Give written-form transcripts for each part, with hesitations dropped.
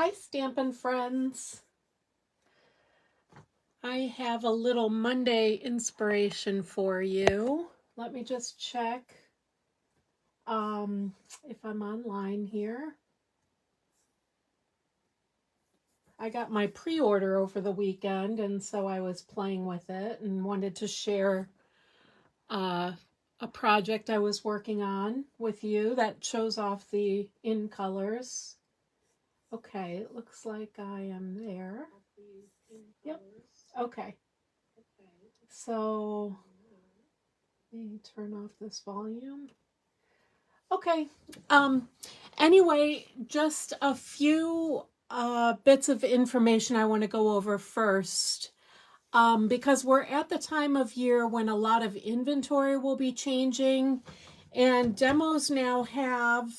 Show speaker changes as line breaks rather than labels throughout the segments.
Hi, Stampin' Friends. I have a little Monday inspiration for you. Let me just check if I'm online here. I got my pre-order over the weekend, and so I was playing with it and wanted to share a project I was working on with you that shows off the in colors. Okay, it looks like I am there. Yep. Okay. So let me turn off this volume. Okay. Anyway, just a few bits of information I want to go over first. Because we're at the time of year when a lot of inventory will be changing, and demos now have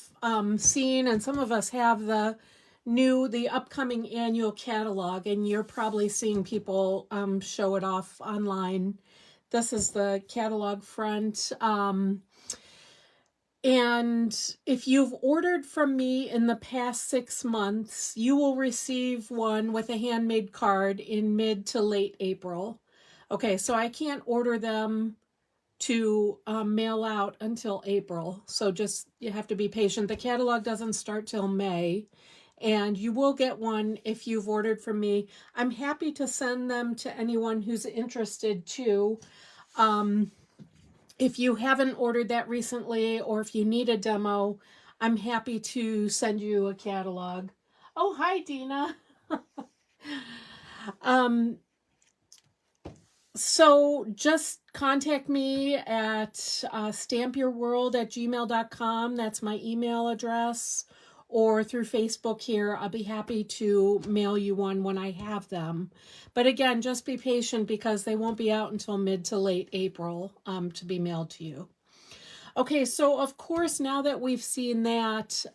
seen, and some of us have the upcoming annual catalog, and you're probably seeing people show it off online. This is the catalog front. And if you've ordered from me in the past 6 months, you will receive one with a handmade card in mid to late April. Okay, so I can't order them to mail out until April. So just, you have to be patient. The catalog doesn't start till May. And you will get one if you've ordered from me. I'm happy to send them to anyone who's interested too. If you haven't ordered that recently, or if you need a demo, I'm happy to send you a catalog. Oh, hi, Dina. So just contact me at stampyourworld@gmail.com. That's my email address. Or through Facebook here. I'll be happy to mail you one when I have them. But again, just be patient because they won't be out until mid to late April to be mailed to you. Okay, so of course, now that we've seen that,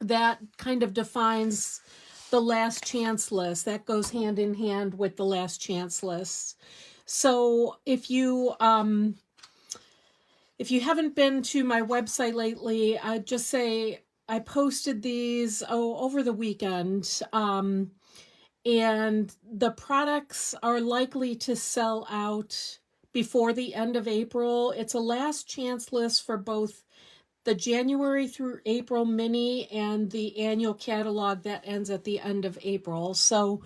that kind of defines the last chance list. That goes hand in hand with the last chance list. So if you haven't been to my website lately, I'd just say I posted these over the weekend, and the products are likely to sell out before the end of April. It's a last chance list for both the January through April mini and the annual catalog that ends at the end of April. So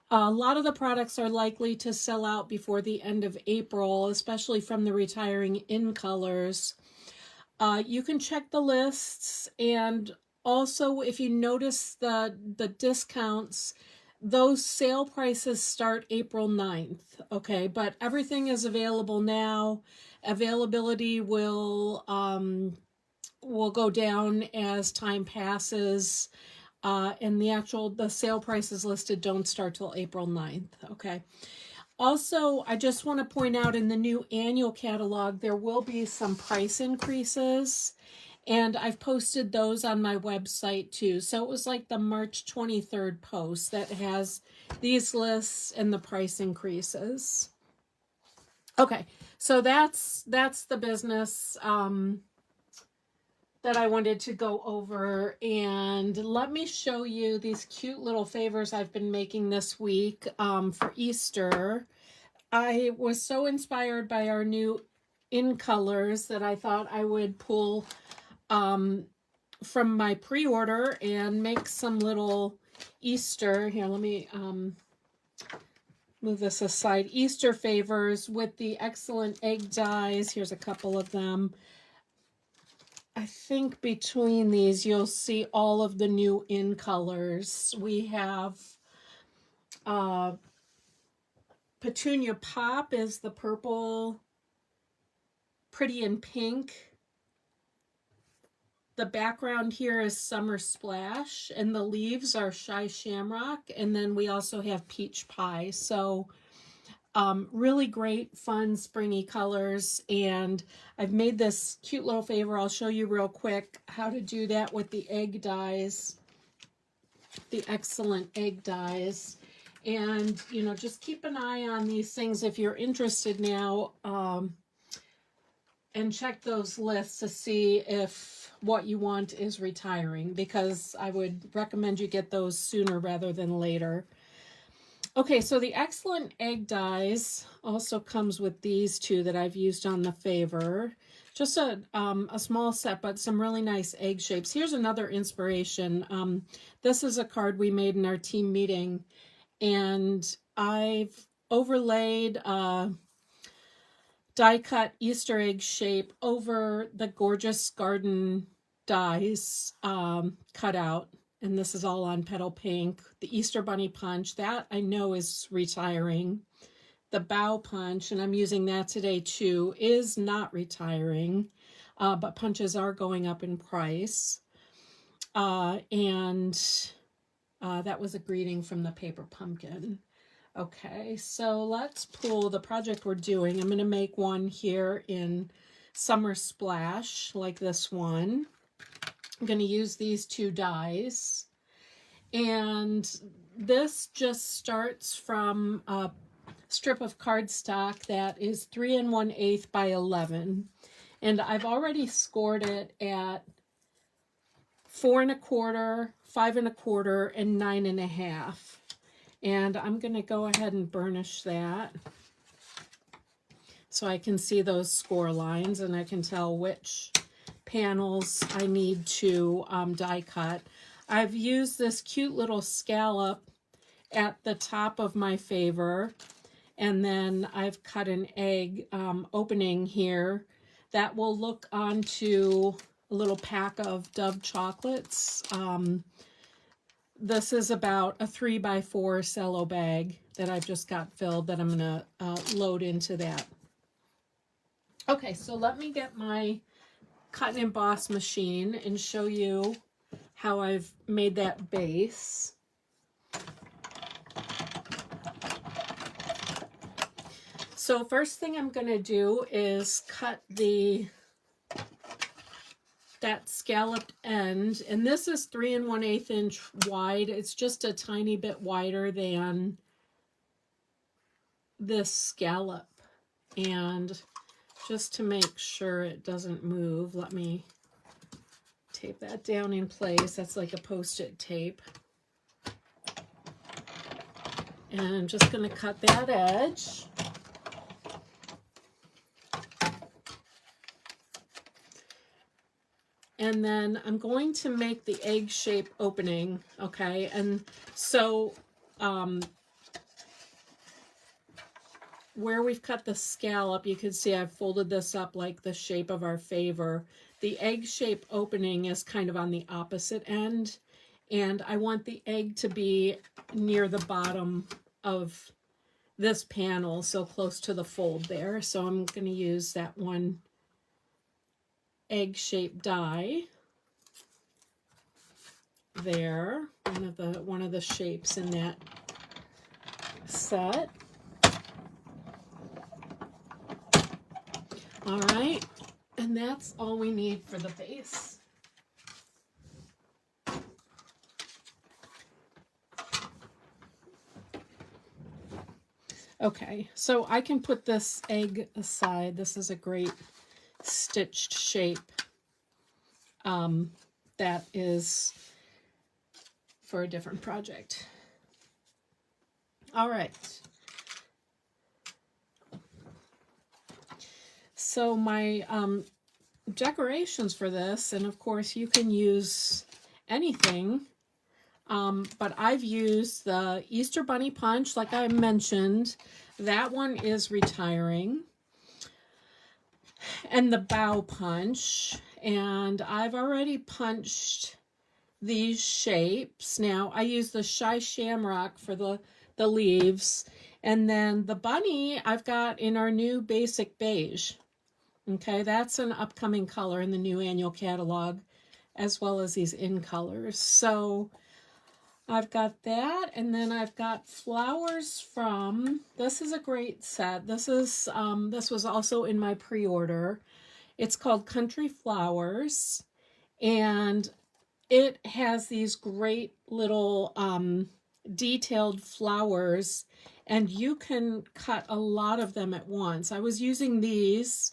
a lot of the products are likely to sell out before the end of April, especially from the retiring in colors. You can check the lists, and also if you notice the discounts, those sale prices start April 9th, okay? But everything is available now. Availability will go down as time passes, and the sale prices listed don't start till April 9th, okay? Also, I just want to point out, in the new annual catalog, there will be some price increases, and I've posted those on my website too. So it was like the March 23rd post that has these lists and the price increases. Okay, so that's the business that I wanted to go over. And let me show you these cute little favors I've been making this week for Easter. I was so inspired by our new in colors that I thought I would pull from my pre-order and make some little Easter. Here, let me move this aside. Easter favors with the excellent egg dies. Here's a couple of them. I think between these, you'll see all of the new in colors. We have Petunia Pop is the purple, Pretty in Pink. The background here is Summer Splash, and the leaves are Shy Shamrock, and then we also have Peach Pie. So really great, fun, springy colors, and I've made this cute little favor. I'll show you real quick how to do that with the egg dies, the excellent egg dies. And, you know, just keep an eye on these things if you're interested now, and check those lists to see if what you want is retiring, because I would recommend you get those sooner rather than later. Okay, so the Excellent Egg Dies also comes with these two that I've used on the Favor. Just a small set, but some really nice egg shapes. Here's another inspiration. This is a card we made in our team meeting, and I've overlaid die cut Easter egg shape over the Gorgeous Garden dies cut out. And this is all on Petal Pink. The Easter Bunny punch, that I know is retiring. The bow punch, and I'm using that today too, is not retiring, but punches are going up in price. And that was a greeting from the paper pumpkin. Okay, so let's pull the project we're doing. I'm going to make one here in Summer Splash, like this one. I'm going to use these two dies. And this just starts from a strip of cardstock that is 3 1/8 by 11. And I've already scored it at 4 1/4, 5 1/4, and 9 1/2. And I'm going to go ahead and burnish that so I can see those score lines and I can tell which panels I need to die cut. I've used this cute little scallop at the top of my Favor, and then I've cut an egg opening here that will look onto a little pack of Dove chocolates. This is about a 3x4 cello bag that I've just got filled that I'm going to load into that. Okay, so let me get my cut and emboss machine and show you how I've made that base. So first thing I'm going to do is cut that scalloped end, and this is 3 1/8 inch wide. It's just a tiny bit wider than this scallop. And just to make sure it doesn't move, let me tape that down in place. That's like a post-it tape. And I'm just going to cut that edge. And then I'm going to make the egg shape opening, okay? And so where we've cut the scallop, you can see I've folded this up like the shape of our Favor. The egg shape opening is kind of on the opposite end, and I want the egg to be near the bottom of this panel, so close to the fold there. So I'm going to use that one egg-shaped die there, one of the shapes in that set. All right, and that's all we need for the base. Okay, so I can put this egg aside. This is a great stitched shape that is for a different project. All right. So my decorations for this, and of course you can use anything, but I've used the Easter Bunny punch, like I mentioned. That one is retiring. And the bow punch, and I've already punched these shapes. Now I use the Shy Shamrock for the leaves, and then the bunny I've got in our new basic beige. Okay, that's an upcoming color in the new annual catalog, as well as these in colors. So I've got that, and then I've got flowers from, this is a great set. This is this was also in my pre-order. It's called Country Flowers, and it has these great little detailed flowers, and you can cut a lot of them at once. I was using these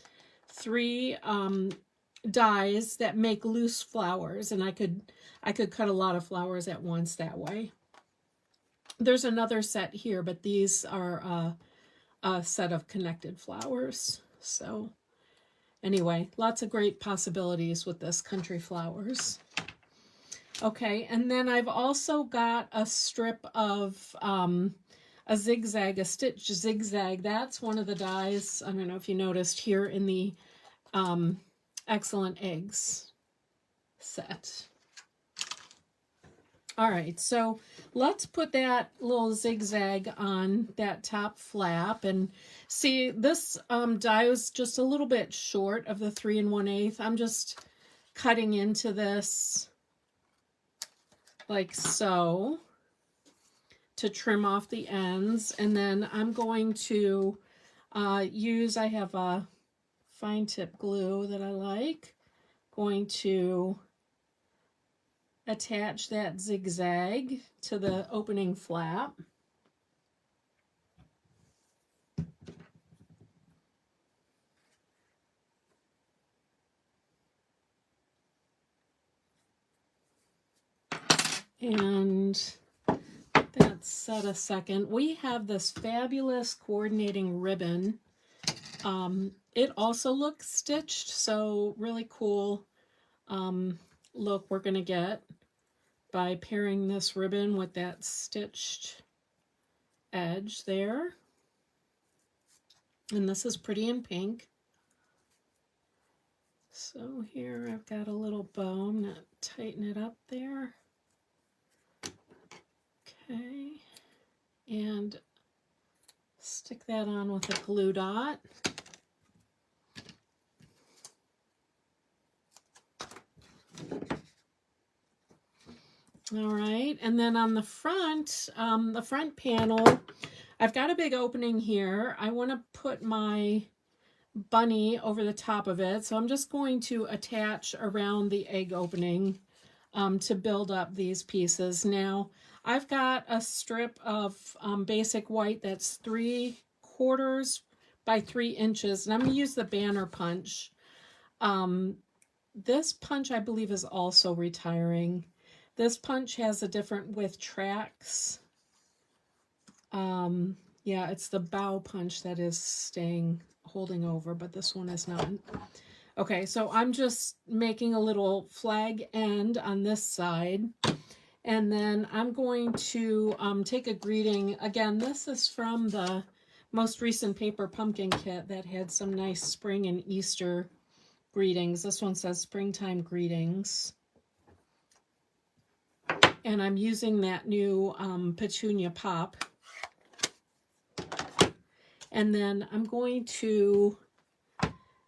3 dies that make loose flowers, and I could cut a lot of flowers at once that way. There's another set here, but these are a set of connected flowers. So anyway, lots of great possibilities with this Country Flowers. Okay, and then I've also got a strip of a zigzag, a stitch zigzag. That's one of the dies, I don't know if you noticed, here in the Excellent Eggs set. All right, so let's put that little zigzag on that top flap, and see, this die was just a little bit short of the 3 1/8. I'm just cutting into this like so to trim off the ends, and then I'm going to use, I have a fine tip glue that I like, going to attach that zigzag to the opening flap. And that's set a second. We have this fabulous coordinating ribbon. It also looks stitched, so really cool look we're going to get by pairing this ribbon with that stitched edge there. And this is pretty in pink. So here I've got a little bow. I'm going to tighten it up there. Okay. And stick that on with a glue dot. All right, and then on the front panel, I've got a big opening here. I want to put my bunny over the top of it, so I'm just going to attach around the egg opening to build up these pieces. Now, I've got a strip of basic white that's 3/4 by 3 inches, and I'm going to use the banner punch. This punch, I believe, is also retiring. This punch has a different width tracks. Yeah, it's the bow punch that is holding over, but this one is not. Okay, so I'm just making a little flag end on this side. And then I'm going to take a greeting. Again, this is from the most recent paper pumpkin kit that had some nice spring and Easter greetings. This one says springtime greetings. And I'm using that new petunia pop. And then I'm going to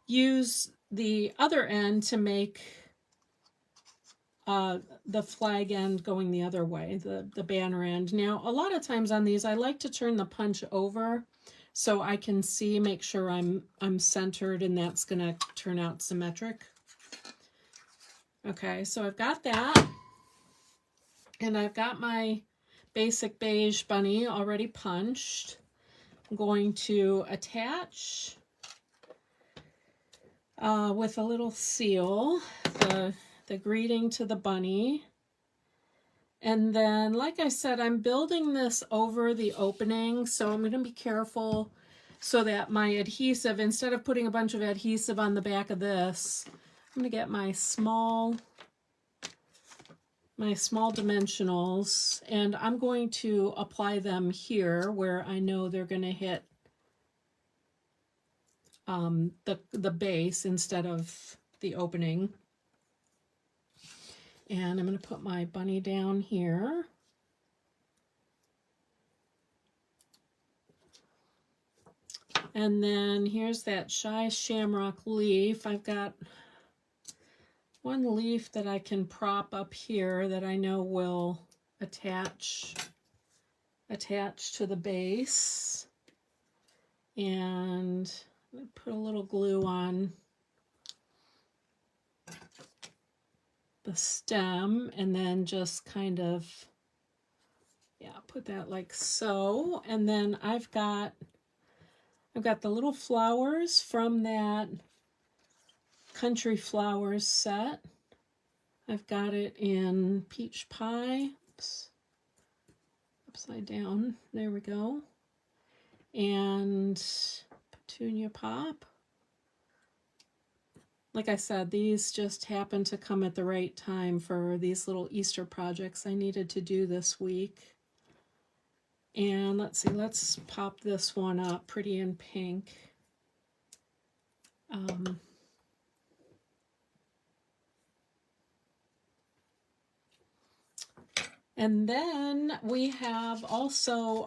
use the other end to make the flag end going the other way, the banner end. Now, a lot of times on these, I like to turn the punch over so I can make sure I'm centered, and that's going to turn out symmetric. Okay, so I've got that. And I've got my basic beige bunny already punched. I'm going to attach with a little seal the greeting to the bunny. And then, like I said, I'm building this over the opening, so I'm going to be careful so that my adhesive, instead of putting a bunch of adhesive on the back of this, I'm going to get my small dimensionals, and I'm going to apply them here where I know they're going to hit the base instead of the opening. And I'm going to put my bunny down here. And then here's that shy shamrock leaf. I've got one leaf that I can prop up here that I know will attach to the base. And I'm going to put a little glue on the stem, and then just kind of, yeah, put that like so. And then I've got the little flowers from that Country Flowers set. I've got it in Peach Pie. Oops. Upside down. There we go. And Petunia Pop. Like I said, these just happened to come at the right time for these little Easter projects I needed to do this week. And let's see, let's pop this one up, Pretty in Pink. And then we have also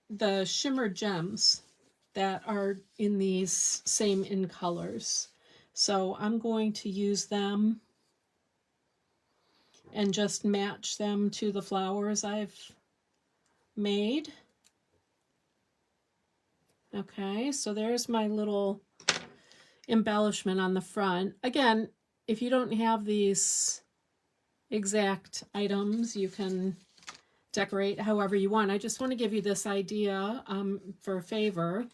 the Shimmer gems that are in these same in colors. So I'm going to use them and just match them to the flowers I've made. Okay, so there's my little embellishment on the front. Again, if you don't have these exact items, you can decorate however you want. I just want to give you this idea for a favor.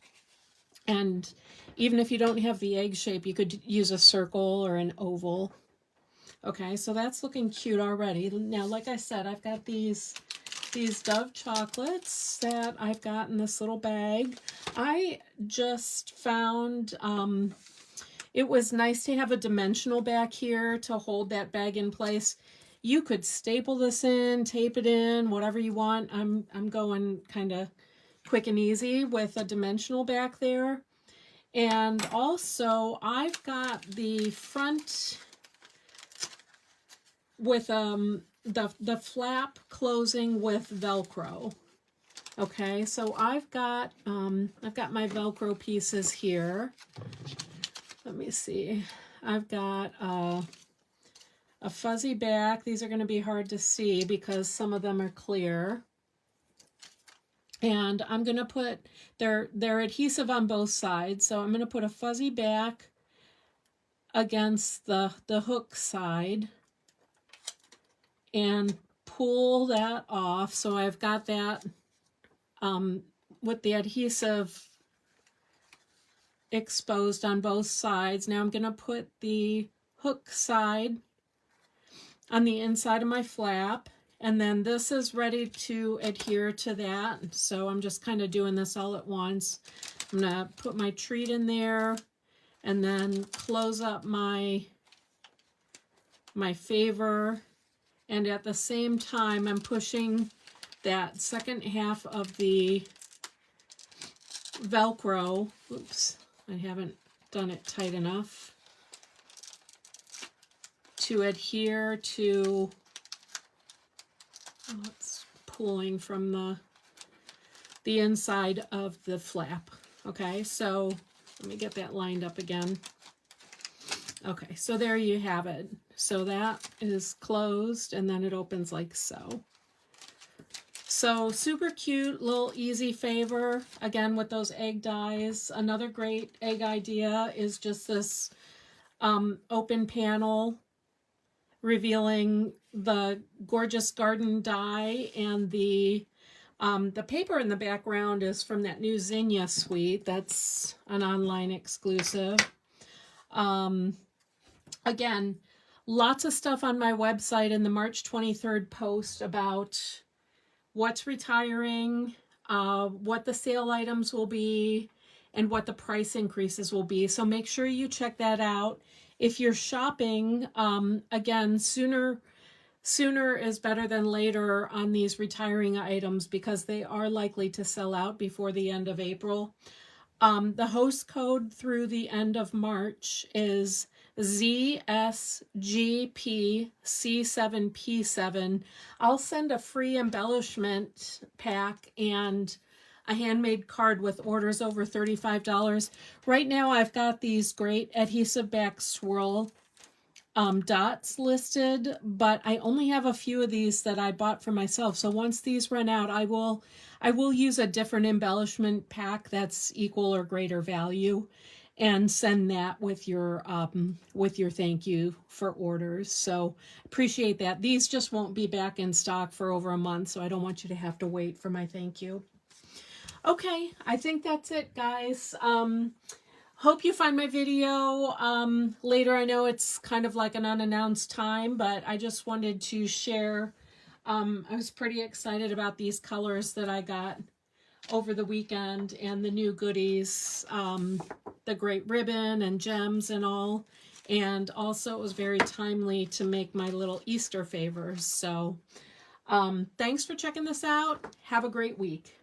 And even if you don't have the egg shape, you could use a circle or an oval. Okay, so that's looking cute already. Now, like I said, I've got these Dove chocolates that I've got in this little bag. I just found it was nice to have a dimensional back here to hold that bag in place. You could staple this in, tape it in, whatever you want. I'm going kind of quick and easy with a dimensional back there. And also I've got the front with the flap closing with Velcro. Okay, so I've got my Velcro pieces here. Let me see. I've got a fuzzy back. These are going to be hard to see because some of them are clear. And I'm going to put, they're adhesive on both sides, so I'm going to put a fuzzy back against the hook side and pull that off. So I've got that with the adhesive exposed on both sides. Now I'm going to put the hook side on the inside of my flap, and then this is ready to adhere to that. So I'm just kind of doing this all at once. I'm going to put my treat in there and then close up my favor, and at the same time I'm pushing that second half of the Velcro. Oops, I haven't done it tight enough to adhere to, oh, it's pulling from the inside of the flap. Okay, so let me get that lined up again. Okay, so there you have it. So that is closed, and then it opens like so. So super cute, little easy favor, again with those egg dies. Another great egg idea is just this open panel revealing the gorgeous garden die, and the paper in the background is from that new Zinnia suite. That's an online exclusive. Again, lots of stuff on my website in the March 23rd post about what's retiring, what the sale items will be, and what the price increases will be. So make sure you check that out. If you're shopping, again, sooner is better than later on these retiring items because they are likely to sell out before the end of April. The host code through the end of March is ZSGPC7P7. I'll send a free embellishment pack and a handmade card with orders over $35. Right now I've got these great adhesive back swirl dots listed, but I only have a few of these that I bought for myself. So once these run out, I will use a different embellishment pack that's equal or greater value and send that with your thank you for orders. So appreciate that. These just won't be back in stock for over a month, so I don't want you to have to wait for my thank you. Okay, I think that's it, guys. Hope you find my video later. I know it's kind of like an unannounced time, but I just wanted to share. I was pretty excited about these colors that I got over the weekend and the new goodies, the great ribbon and gems and all. And also it was very timely to make my little Easter favors. So thanks for checking this out. Have a great week.